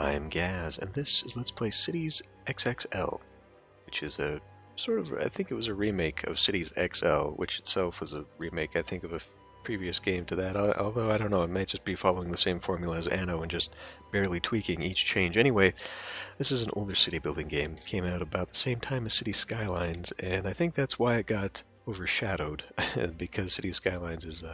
I'm Gaz, and this is Let's Play Cities XXL, which is a sort of, I think it was a remake of Cities XL, which itself was a remake, I think, of a previous game to that, although I don't know, it might just be following the same formula as Anno and just barely tweaking each change. Anyway, this is an older city building game, came out about the same time as City Skylines, and I think that's why it got overshadowed, because City Skylines is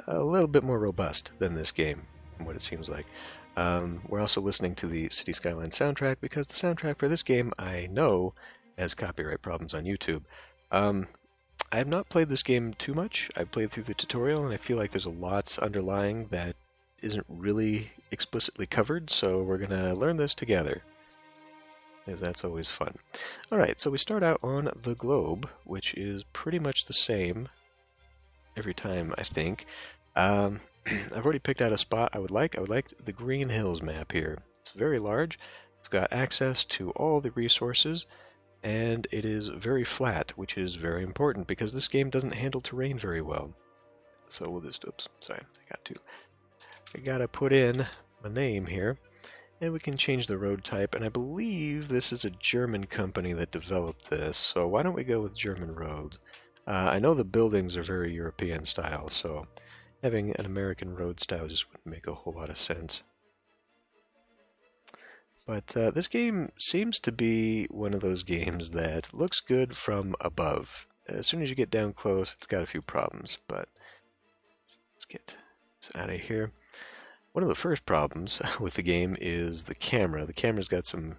a little bit more robust than this game, from what it seems like. We're also listening to the City Skylines soundtrack because the soundtrack for this game, I know, has copyright problems on YouTube. I have not played this game too much. I've played through the tutorial, and I feel like there's a lot underlying that isn't really explicitly covered, so we're going to learn this together, because that's always fun. Alright, so we start out on the globe, which is pretty much the same every time, I think. I've already picked out a spot I would like. I would like the Green Hills map here. It's very large. It's got access to all the resources, and it is very flat, which is very important because this game doesn't handle terrain very well. So we'll just, oops, sorry, I gotta put in my name here, and we can change the road type, and I believe this is a German company that developed this, so why don't we go with German roads? I know the buildings are very European style, so having an American road style just wouldn't make a whole lot of sense. But this game seems to be one of those games that looks good from above. As soon as you get down close, it's got a few problems, but let's get this out of here. One of the first problems with the game is the camera. The camera's got some,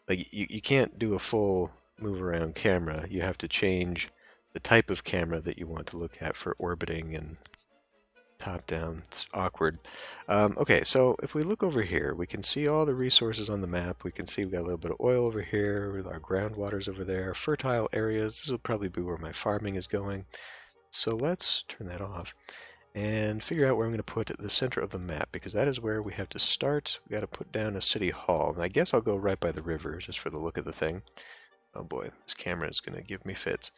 like, you can't do a full move around camera. You have to change the type of camera that you want to look at for orbiting and top down. It's awkward. Okay, so if we look over here, we can see all the resources on the map. We can see we've got a little bit of oil over here, our groundwater's over there, fertile areas. This will probably be where my farming is going. So let's turn that off and figure out where I'm going to put the center of the map, because that is where we have to start. We got to put down a city hall. And I guess I'll go right by the river just for the look of the thing. Oh boy, this camera is going to give me fits.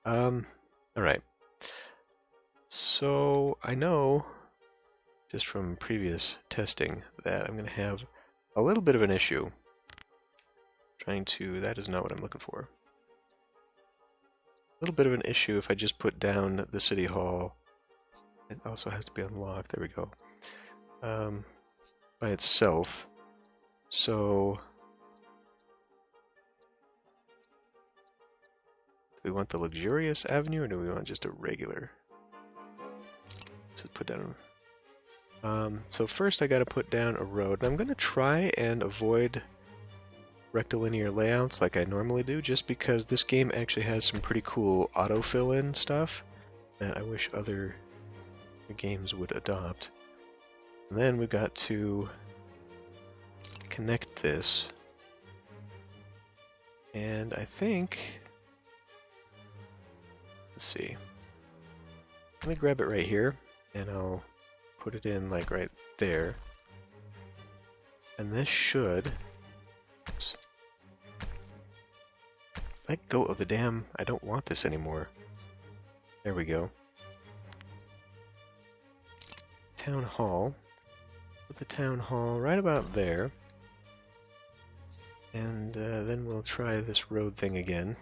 Alright. So I know, just from previous testing, that I'm going to have a little bit of an issue. That is not what I'm looking for. A little bit of an issue if I just put down the city hall. It also has to be unlocked, there we go, by itself. So, do we want the luxurious avenue, or do we want just a regular? Let's put down. So first I got to put down a road. I'm going to try and avoid rectilinear layouts like I normally do, just because this game actually has some pretty cool auto-fill-in stuff that I wish other games would adopt. And then we've got to connect this. And I think, let's see. Let me grab it right here, and I'll put it in like right there. And this should, oops, let go of the damn, I don't want this anymore. There we go. Town hall. Put the town hall right about there. And then we'll try this road thing again.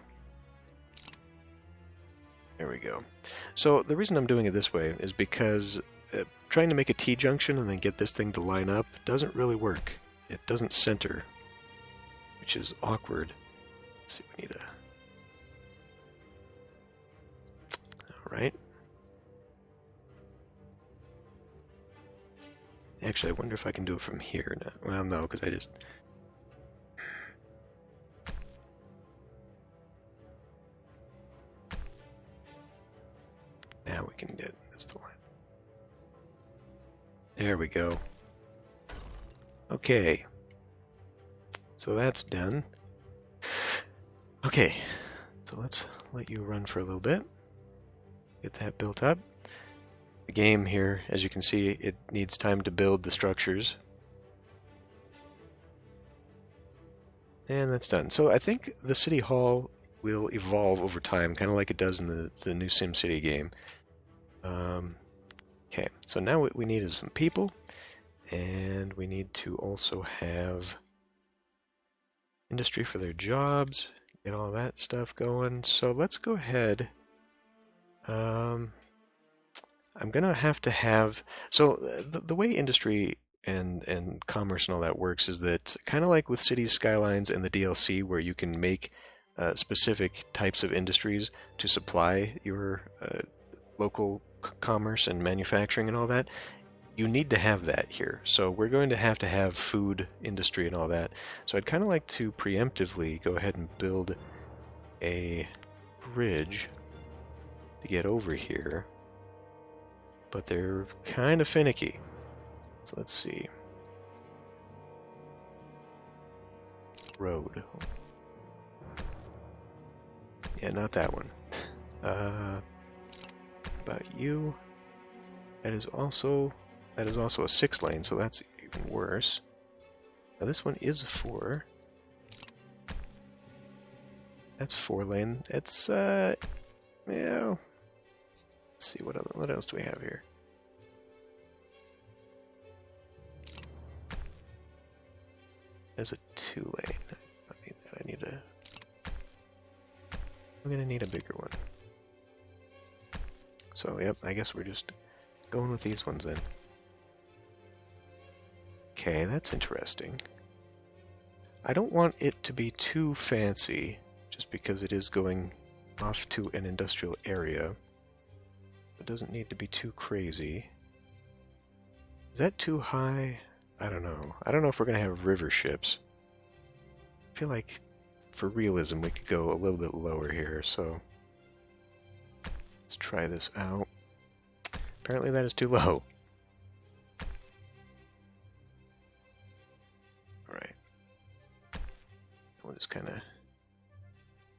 There we go. So the reason I'm doing it this way is because trying to make a T-junction and then get this thing to line up doesn't really work. It doesn't center, which is awkward. Let's see, we need a... Alright. Actually, I wonder if I can do it from here now. Well, no, because I just... Now we can get... That's the line. There we go. Okay. So that's done. Okay. So let's let you run for a little bit. Get that built up. The game here, as you can see, it needs time to build the structures. And that's done. So I think the city hall will evolve over time, kind of like it does in the new SimCity game. Okay, so now what we need is some people, And we need to also have industry for their jobs, get all that stuff going. So let's go ahead. I'm gonna have to have, so the way industry and commerce and all that works is that kind of like with Cities Skylines and the DLC, where you can make specific types of industries to supply your local commerce and manufacturing and all that. You need to have that here. So we're going to have food industry and all that. So I'd kind of like to preemptively go ahead and build a bridge to get over here. But they're kind of finicky. So let's see. Road. Yeah, not that one. About you. That is also a 6-lane, so that's even worse. Now this one is 4. That's 4-lane. It's yeah. Let's see what else do we have here. There's a 2-lane. I need that. I'm gonna need a bigger one. So yep, I guess we're just going with these ones then. Okay, that's interesting. I don't want it to be too fancy, just because it is going off to an industrial area. It doesn't need to be too crazy. Is that too high? I don't know. I don't know if we're going to have river ships. I feel like, for realism, we could go a little bit lower here, so let's try this out. Apparently that is too low. Alright. We'll just kind of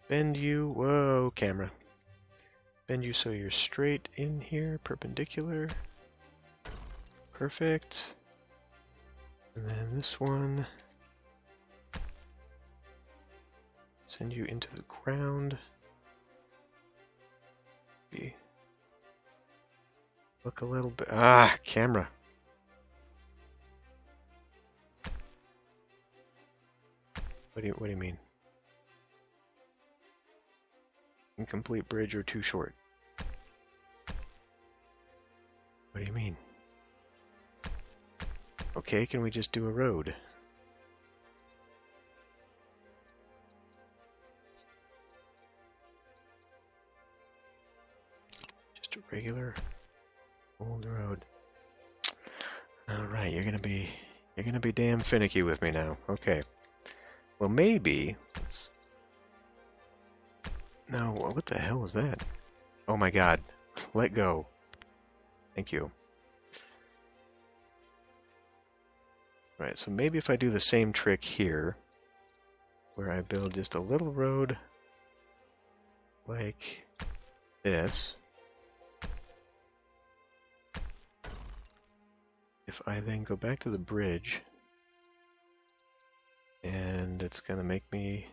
bend you. Whoa, camera. Bend you so you're straight in here, perpendicular. Perfect. And then this one. Send you into the ground. Look a little bit. Ah, camera. What do you mean? Incomplete bridge or too short? What do you mean? Okay, can we just do a road? Just a regular old road. Alright, you're gonna be damn finicky with me now. Okay. Well, maybe let's... No, what the hell was that? Oh my god. Let go. Thank you. Right, so maybe if I do the same trick here, where I build just a little road like this. If I then go back to the bridge, and it's gonna make me...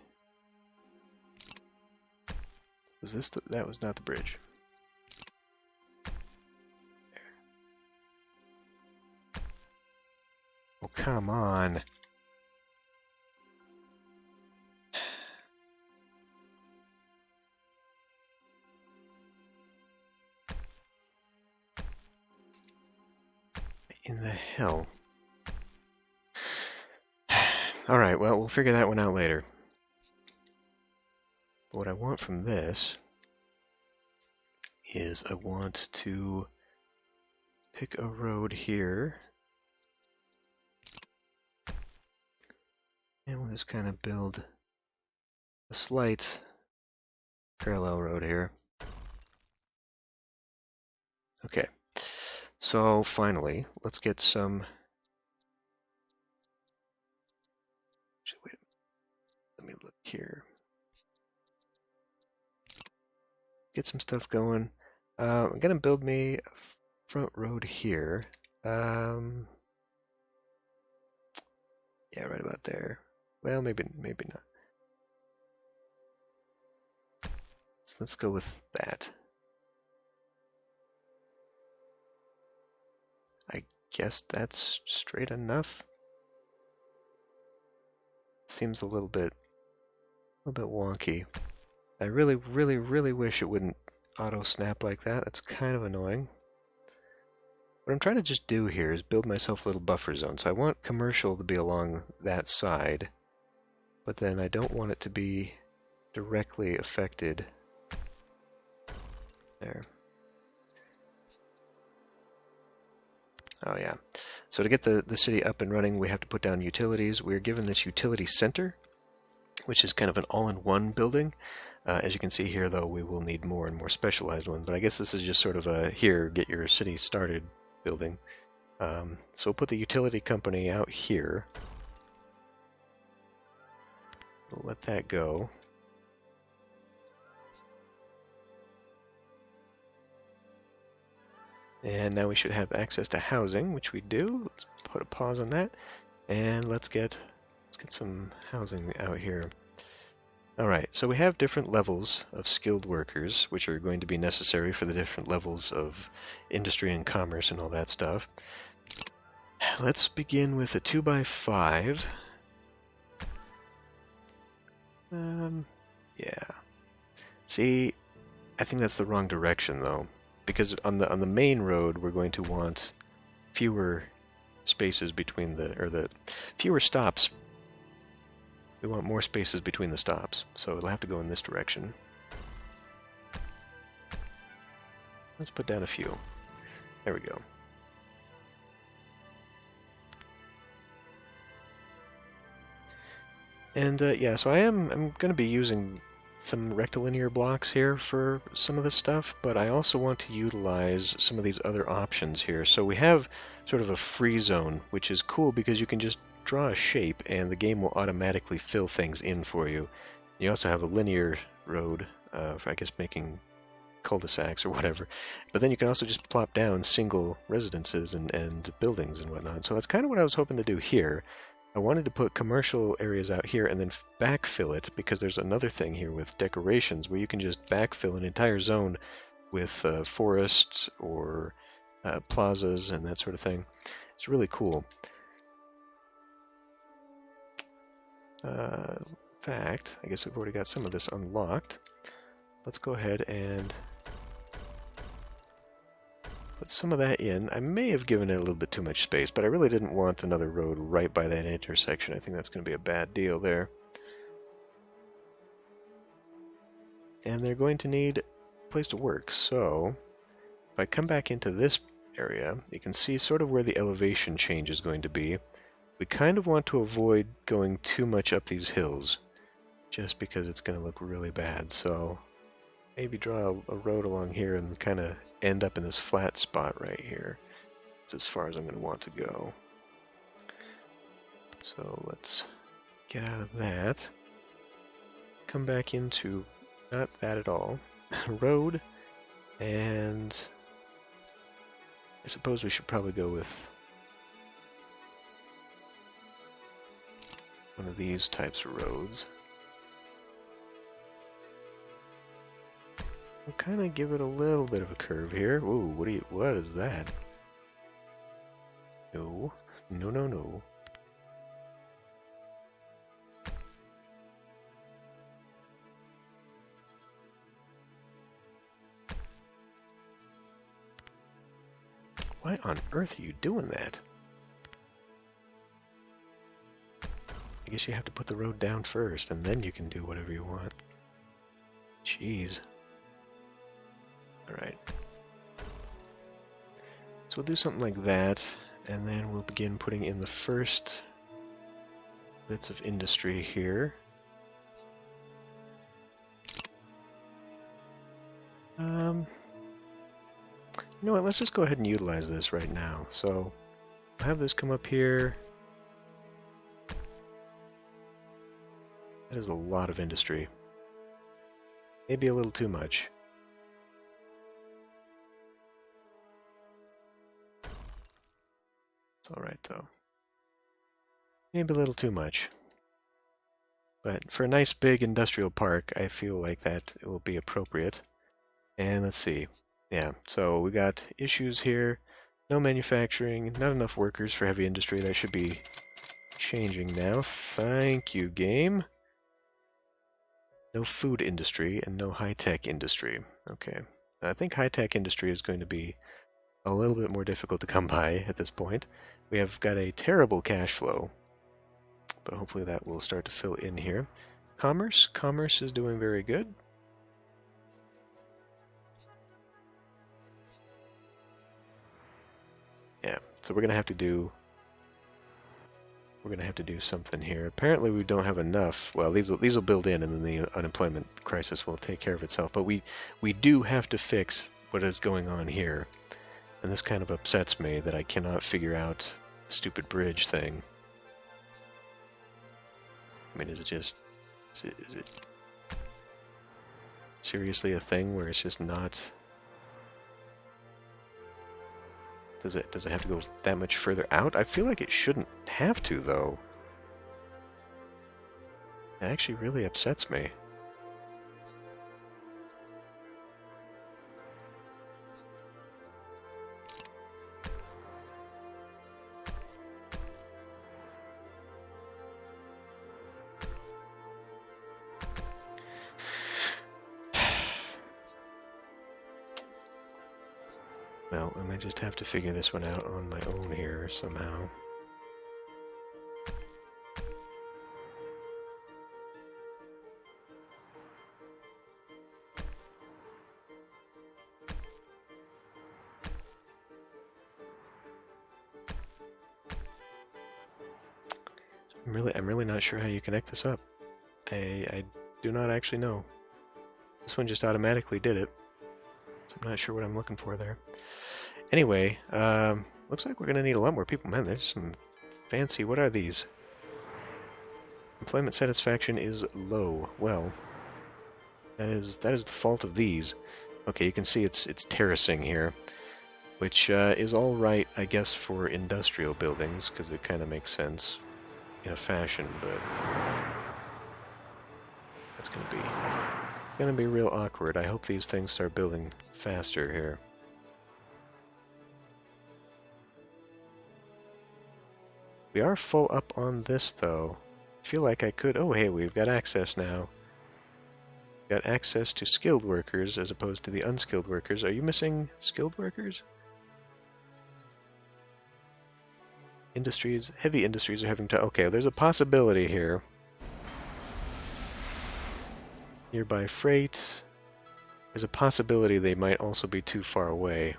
Was this the... That was not the bridge. There. Oh, come on. In the hell? Alright, well, we'll figure that one out later. But what I want from this is I want to pick a road here. And we'll just kind of build a slight parallel road here. Okay. So finally, let's get some... Actually, wait a minute. Let me look here. Get some stuff going. I'm gonna build me a front road here. Yeah, right about there. Well, maybe not. So let's go with that. I guess that's straight enough. Seems a little bit wonky. I really, really, really wish it wouldn't auto-snap like that. That's kind of annoying. What I'm trying to just do here is build myself a little buffer zone. So I want commercial to be along that side, but then I don't want it to be directly affected. There. Oh yeah. So to get the city up and running, we have to put down utilities. We're given this utility center, which is kind of an all-in-one building. As you can see here, though, we will need more and more specialized ones. But I guess this is just sort of a, here, get your city started building. So we'll put the utility company out here. We'll let that go. And now we should have access to housing, which we do. Let's put a pause on that. And let's get some housing out here. Alright, so we have different levels of skilled workers, which are going to be necessary for the different levels of industry and commerce and all that stuff. Let's begin with a 2x5. Yeah. See, I think that's the wrong direction, though. Because on the main road, we're going to want fewer spaces between the fewer stops. We want more spaces between the stops, so it'll have to go in this direction. Let's put down a few. There we go. And yeah, so I'm going to be using some rectilinear blocks here for some of this stuff, but I also want to utilize some of these other options here. So we have sort of a free zone, which is cool because you can just draw a shape and the game will automatically fill things in for you. You also have a linear road for, I guess, making cul-de-sacs or whatever. But then you can also just plop down single residences and buildings and whatnot. So that's kind of what I was hoping to do here. I wanted to put commercial areas out here and then backfill it, because there's another thing here with decorations where you can just backfill an entire zone with forests or plazas and that sort of thing. It's really cool. In fact, I guess we've already got some of this unlocked. Let's go ahead and put some of that in. I may have given it a little bit too much space, but I really didn't want another road right by that intersection. I think that's going to be a bad deal there. And they're going to need a place to work, so if I come back into this area, you can see sort of where the elevation change is going to be. We kind of want to avoid going too much up these hills, just because it's going to look really bad. So maybe draw a road along here and kind of end up in this flat spot right here. It's as far as I'm going to want to go. So let's get out of that. Come back into not that at all. Road, and I suppose we should probably go with one of these types of roads. We'll kind of give it a little bit of a curve here. Ooh, what is that? No, no, no, no. Why on earth are you doing that? I guess you have to put the road down first, and then you can do whatever you want. Jeez. Alright. So we'll do something like that, and then we'll begin putting in the first bits of industry here. You know what, let's just go ahead and utilize this right now. So, I'll have this come up here. That is a lot of industry. Maybe a little too much. It's alright though. Maybe a little too much. But for a nice big industrial park, I feel like that it will be appropriate. And let's see. Yeah, so we got issues here. No manufacturing, not enough workers for heavy industry. That should be changing now. Thank you, game. No food industry and no high-tech industry. Okay. I think high-tech industry is going to be a little bit more difficult to come by at this point. We have got a terrible cash flow, but hopefully that will start to fill in here. Commerce. Commerce is doing very good. Yeah, so we're gonna have to do something here. Apparently we don't have enough. Well, these will build in, and then the unemployment crisis will take care of itself. But we do have to fix what is going on here, and this kind of upsets me that I cannot figure out the stupid bridge thing. I mean, is it seriously a thing where it's just not? Does it have to go that much further out? I feel like it shouldn't have to, though. That actually really upsets me. Well, I might just have to figure this one out on my own here somehow. I'm really not sure how you connect this up. I do not actually know. This one just automatically did it, so I'm not sure what I'm looking for there. Anyway, looks like we're gonna need a lot more people. Man, there's some fancy. What are these? Employment satisfaction is low. Well, that is the fault of these. Okay, you can see it's terracing here, which is all right, I guess, for industrial buildings because it kind of makes sense in a fashion, but that's gonna be real awkward. I hope these things start building faster here. We are full up on this, though. I feel like I could... Oh, hey, we've got access now. Got access to skilled workers as opposed to the unskilled workers. Are you missing skilled workers? Industries, heavy industries are having to... Okay, there's a possibility here. Nearby freight. There's a possibility they might also be too far away.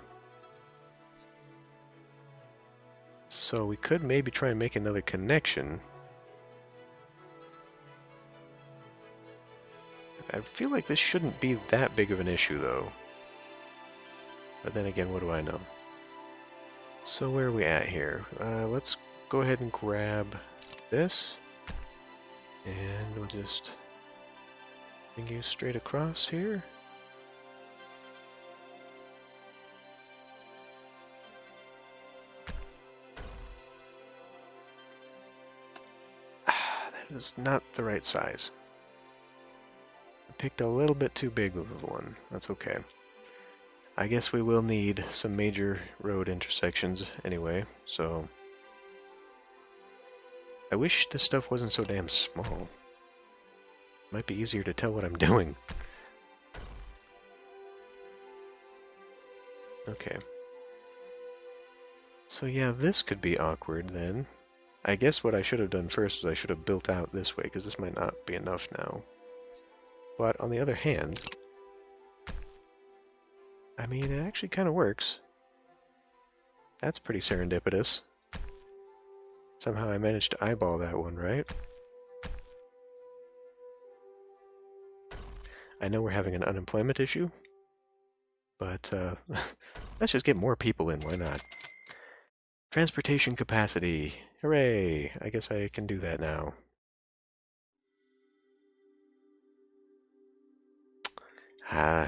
So we could maybe try and make another connection. I feel like this shouldn't be that big of an issue, though. But then again, what do I know? So where are we at here? Let's go ahead and grab this. And we'll just bring you straight across here. That is not the right size. I picked a little bit too big of one. That's okay. I guess we will need some major road intersections anyway, so... I wish this stuff wasn't so damn small. Might be easier to tell what I'm doing. Okay. So yeah, this could be awkward then. I guess what I should have done first was I should have built out this way, because this might not be enough now. But on the other hand, I mean, it actually kind of works. That's pretty serendipitous. Somehow I managed to eyeball that one, right? I know we're having an unemployment issue, but let's just get more people in, why not? Transportation capacity. Hooray! I guess I can do that now.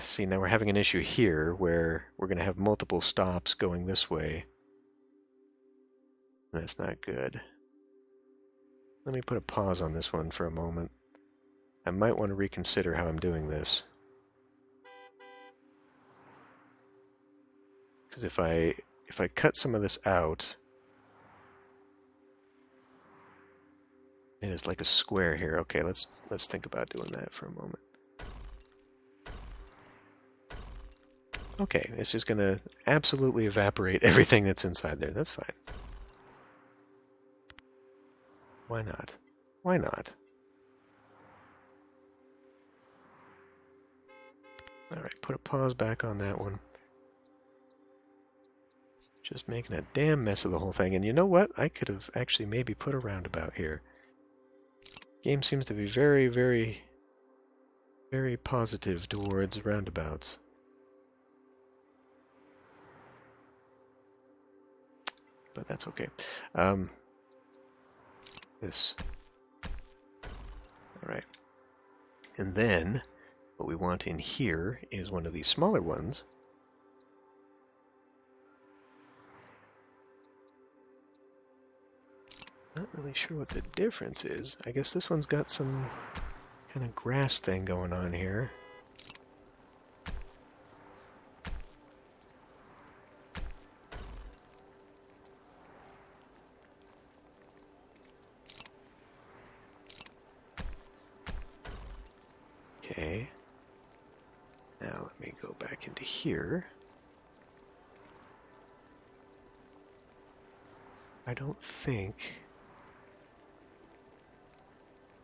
See, now we're having an issue here where we're going to have multiple stops going this way. That's not good. Let me put a pause on this one for a moment. I might want to reconsider how I'm doing this. Because if I if I cut some of this out, and it's like a square here. Okay, let's think about doing that for a moment. Okay, it's just gonna absolutely evaporate everything that's inside there. That's fine. Why not? Why not? Alright, put a pause back on that one. Just making a damn mess of the whole thing. And you know what? I could have actually maybe put a roundabout here. Game seems to be very, very, very positive towards roundabouts. But that's okay. This. Alright. And then, what we want in here is one of these smaller ones. Not really sure what the difference is. I guess this one's got some kind of grass thing going on here. Okay. Now let me go back into here. I don't think...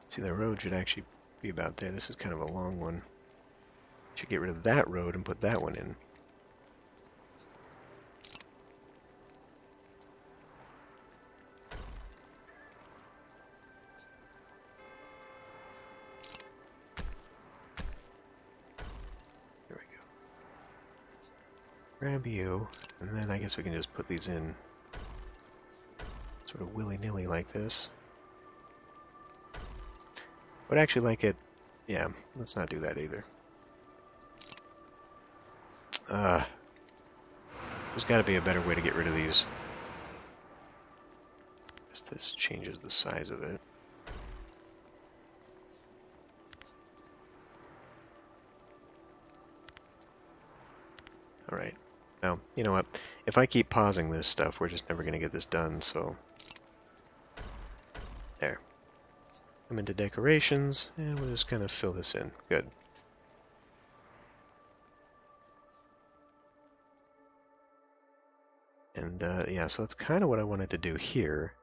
See, the road should actually be about there. This is kind of a long one. Should get rid of that road and put that one in. There we go. Grab you, and then I guess we can just put these in sort of willy-nilly like this. Would actually like it... Yeah, let's not do that either. There's got to be a better way to get rid of these. I guess this changes the size of it. Alright. Now, you know what? If I keep pausing this stuff, we're just never going to get this done, so... There. Come into decorations, and we'll just kind of fill this in. Good. And, yeah, so that's kind of what I wanted to do here.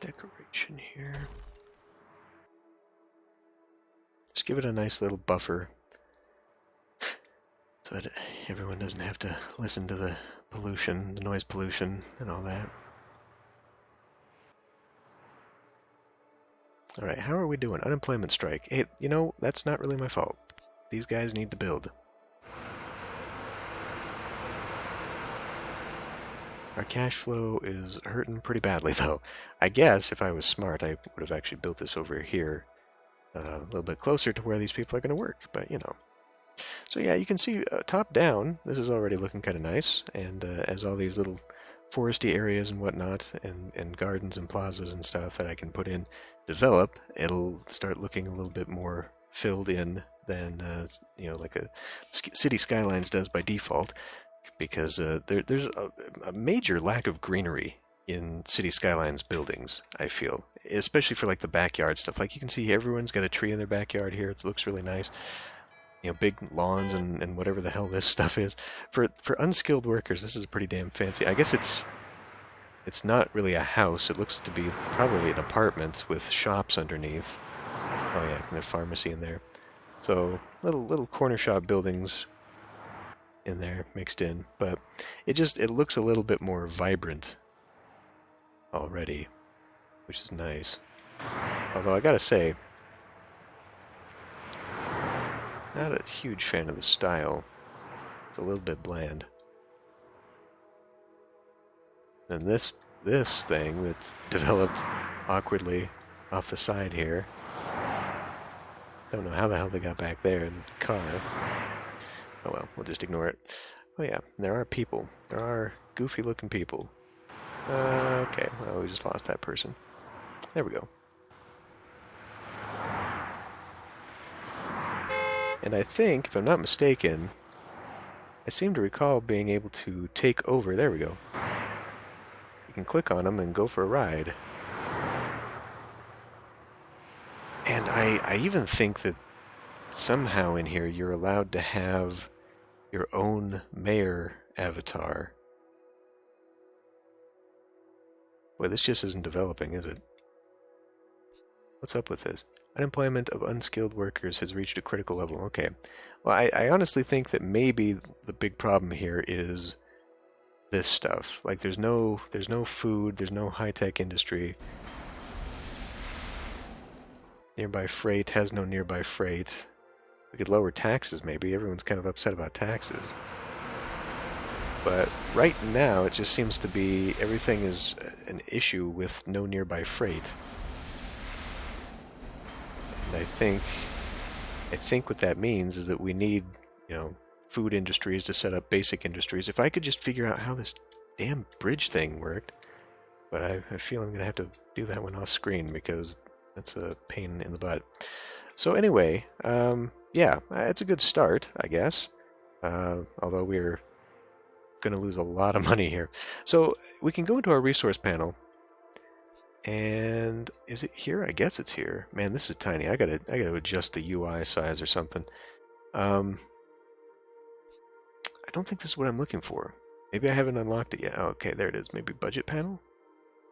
Decoration here. Just give it a nice little buffer so that everyone doesn't have to listen to the pollution, the noise pollution, and all that. Alright, how are we doing? Unemployment strike. Hey, you know, that's not really my fault. These guys need to build. Our cash flow is hurting pretty badly, though. I guess, if I was smart, I would have actually built this over here a little bit closer to where these people are going to work, but, you know. So yeah, you can see top down, this is already looking kind of nice, and as all these little foresty areas and whatnot, and gardens and plazas and stuff that I can put in develop, it'll start looking a little bit more filled in than, you know, like a City Skylines does by default. Because there's a major lack of greenery in City Skylines buildings, I feel. Especially for like the backyard stuff. Like you can see everyone's got a tree in their backyard here. It looks really nice. You know, big lawns and whatever the hell this stuff is. For unskilled workers, this is pretty damn fancy. I guess it's not really a house. It looks to be probably an apartment with shops underneath. Oh yeah, and the pharmacy in there. So little corner shop buildings in there mixed in, but it looks a little bit more vibrant already, which is nice. Although I gotta say, not a huge fan of the style. It's a little bit bland. And this thing that's developed awkwardly off the side here, don't know how the hell they got back there in the car. Oh well, we'll just ignore it. Oh yeah, there are people. There are goofy-looking people. Okay, well, we just lost that person. There we go. And I think, if I'm not mistaken, I seem to recall being able to take over. There we go. You can click on them and go for a ride. And I even think that somehow in here you're allowed to have your own mayor avatar. Well, this just isn't developing, is it? What's up with this? Unemployment of unskilled workers has reached a critical level. Okay. Well, I honestly think that maybe the big problem here is this stuff. Like, there's no food, there's no high-tech industry. Nearby freight has no nearby freight. We could lower taxes, maybe. Everyone's kind of upset about taxes. But right now, it just seems to be everything is an issue with no nearby freight. And I think what that means is that we need, food industries to set up basic industries. If I could just figure out how this damn bridge thing worked, but I feel I'm going to have to do that one off screen because that's a pain in the butt. So anyway, yeah, it's a good start, I guess. Although we're going to lose a lot of money here. So we can go into our resource panel. And is it here? I guess it's here. Man, this is tiny. I gotta adjust the UI size or something. I don't think this is what I'm looking for. Maybe I haven't unlocked it yet. Oh, okay, there it is. Maybe budget panel?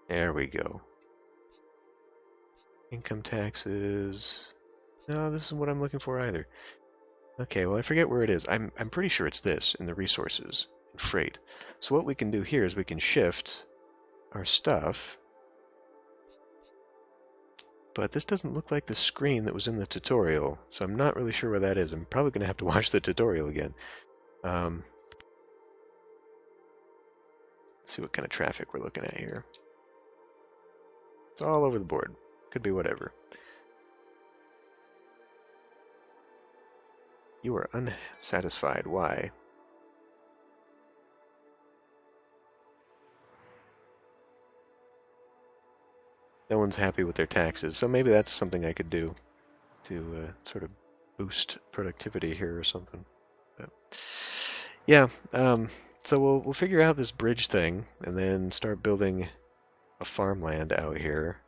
There we go. Income taxes. No, this isn't what I'm looking for either. Okay, well I forget where it is. I'm pretty sure it's this in the resources and freight. So what we can do here is we can shift our stuff. But this doesn't look like the screen that was in the tutorial, so I'm not really sure where that is. I'm probably going to have to watch the tutorial again. Let's see what kind of traffic we're looking at here. It's all over the board. Could be whatever. You are unsatisfied. Why? No one's happy with their taxes, so maybe that's something I could do to sort of boost productivity here or something. But, yeah, so we'll figure out this bridge thing and then start building a farmland out here,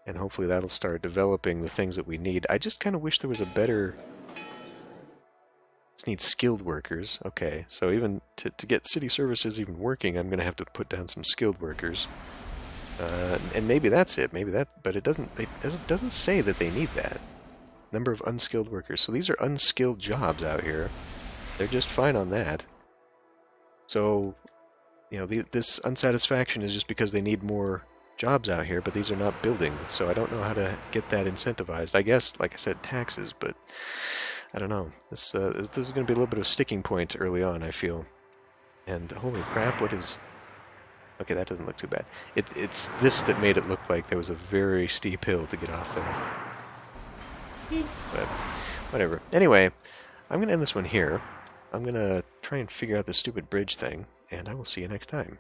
and hopefully that'll start developing the things that we need. I just kind of wish there was a better... This needs skilled workers. Okay, so even to get city services even working, I'm going to have to put down some skilled workers. And maybe that's it. Maybe that, but it doesn't say that they need that. Number of unskilled workers. So these are unskilled jobs out here. They're just fine on that. So, this unsatisfaction is just because they need more jobs out here, but these are not building. So I don't know how to get that incentivized. I guess, like I said, taxes, but I don't know. This is going to be a little bit of a sticking point early on, I feel. And holy crap, what is... Okay, that doesn't look too bad. It's this that made it look like there was a very steep hill to get off there. But whatever. Anyway, I'm going to end this one here. I'm going to try and figure out this stupid bridge thing, and I will see you next time.